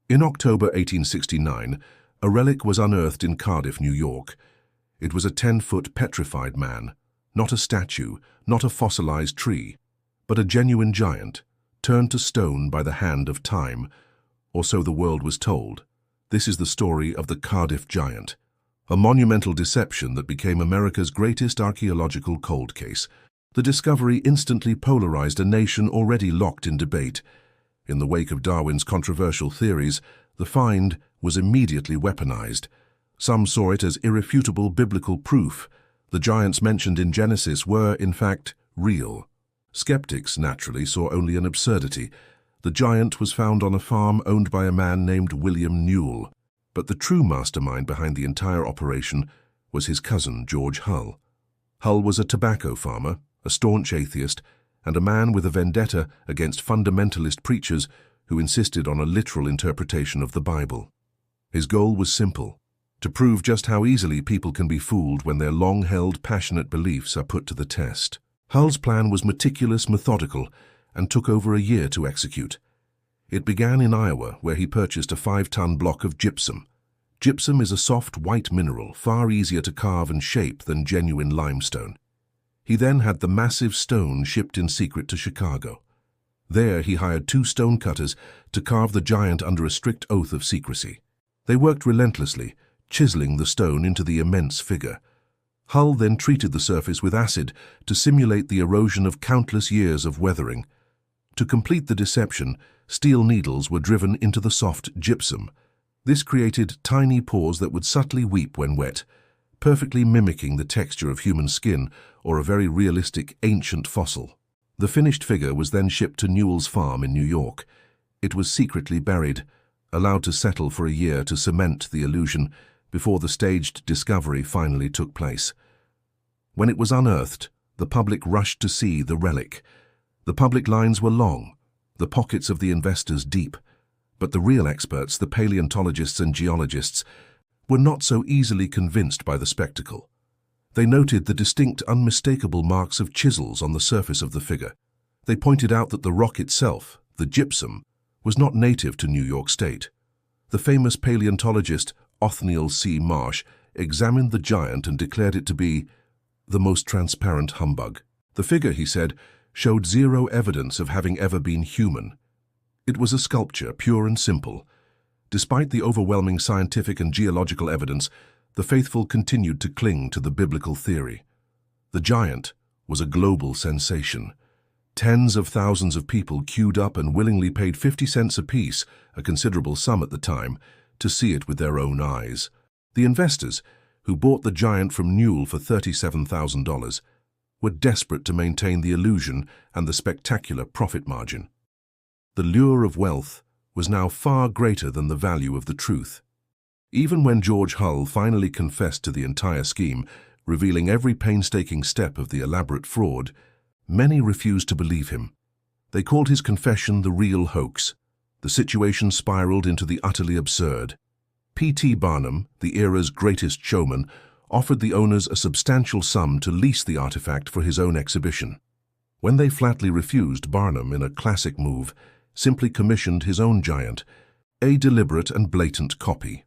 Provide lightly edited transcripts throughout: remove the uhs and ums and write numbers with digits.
In October 1869, a relic was unearthed in Cardiff, New York. It was a 10-foot petrified man, not a statue, not a fossilized tree, but a genuine giant, turned to stone by the hand of time, or so the world was told. This is the story of the Cardiff Giant, a monumental deception that became America's greatest archaeological cold case. The discovery instantly polarized a nation already locked in debate. In the wake of Darwin's controversial theories, the find was immediately weaponized. Some saw it as irrefutable biblical proof. The giants mentioned in Genesis were, in fact, real. Skeptics, naturally, saw only an absurdity. The giant was found on a farm owned by a man named William Newell. But the true mastermind behind the entire operation was his cousin, George Hull. Hull was a tobacco farmer, a staunch atheist, and a man with a vendetta against fundamentalist preachers who insisted on a literal interpretation of the Bible. His goal was simple: to prove just how easily people can be fooled when their long-held, passionate beliefs are put to the test. Hull's plan was meticulous, methodical, and took over a year to execute. It began in Iowa, where he purchased a 5-ton block of gypsum. Gypsum is a soft, white mineral, far easier to carve and shape than genuine limestone. He then had the massive stone shipped in secret to Chicago. There he hired 2 stone cutters to carve the giant under a strict oath of secrecy. They worked relentlessly, chiseling the stone into the immense figure. Hull then treated the surface with acid to simulate the erosion of countless years of weathering. To complete the deception, steel needles were driven into the soft gypsum. This created tiny pores that would subtly weep when wet, perfectly mimicking the texture of human skin or a very realistic ancient fossil. The finished figure was then shipped to Newell's farm in New York. It was secretly buried, allowed to settle for a year to cement the illusion before the staged discovery finally took place. When it was unearthed, the public rushed to see the relic. The public lines were long, the pockets of the investors deep, but the real experts, the paleontologists and geologists, were not so easily convinced by the spectacle. They noted the distinct, unmistakable marks of chisels on the surface of the figure. They pointed out that the rock itself, the gypsum, was not native to New York State. The famous paleontologist Othniel C. Marsh examined the giant and declared it to be the most transparent humbug. The figure, he said, showed zero evidence of having ever been human. It was a sculpture, pure and simple. Despite the overwhelming scientific and geological evidence, the faithful continued to cling to the biblical theory. The giant was a global sensation. Tens of thousands of people queued up and willingly paid 50 cents apiece, a considerable sum at the time, to see it with their own eyes. The investors, who bought the giant from Newell for $37,000, were desperate to maintain the illusion and the spectacular profit margin. The lure of wealth was now far greater than the value of the truth. Even when George Hull finally confessed to the entire scheme, revealing every painstaking step of the elaborate fraud, many refused to believe him. They called his confession the real hoax. The situation spiraled into the utterly absurd. P.T. Barnum, the era's greatest showman, offered the owners a substantial sum to lease the artifact for his own exhibition. When they flatly refused, Barnum, in a classic move, simply commissioned his own giant, a deliberate and blatant copy.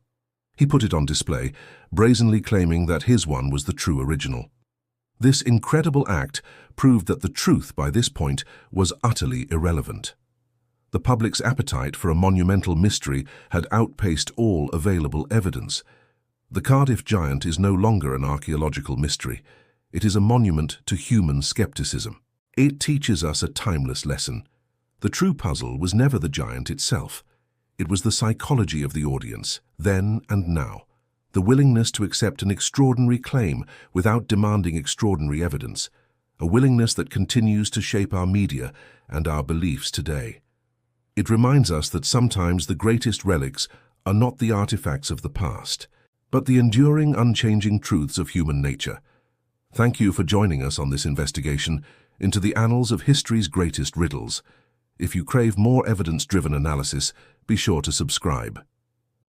He put it on display, brazenly claiming that his one was the true original. This incredible act proved that the truth by this point was utterly irrelevant. The public's appetite for a monumental mystery had outpaced all available evidence. The Cardiff Giant is no longer an archaeological mystery. It is a monument to human skepticism. It teaches us a timeless lesson. The true puzzle was never the giant itself. It was the psychology of the audience, then and now. The willingness to accept an extraordinary claim without demanding extraordinary evidence. A willingness that continues to shape our media and our beliefs today. It reminds us that sometimes the greatest relics are not the artifacts of the past, but the enduring, unchanging truths of human nature. Thank you for joining us on this investigation into the annals of history's greatest riddles. If you crave more evidence-driven analysis, be sure to subscribe.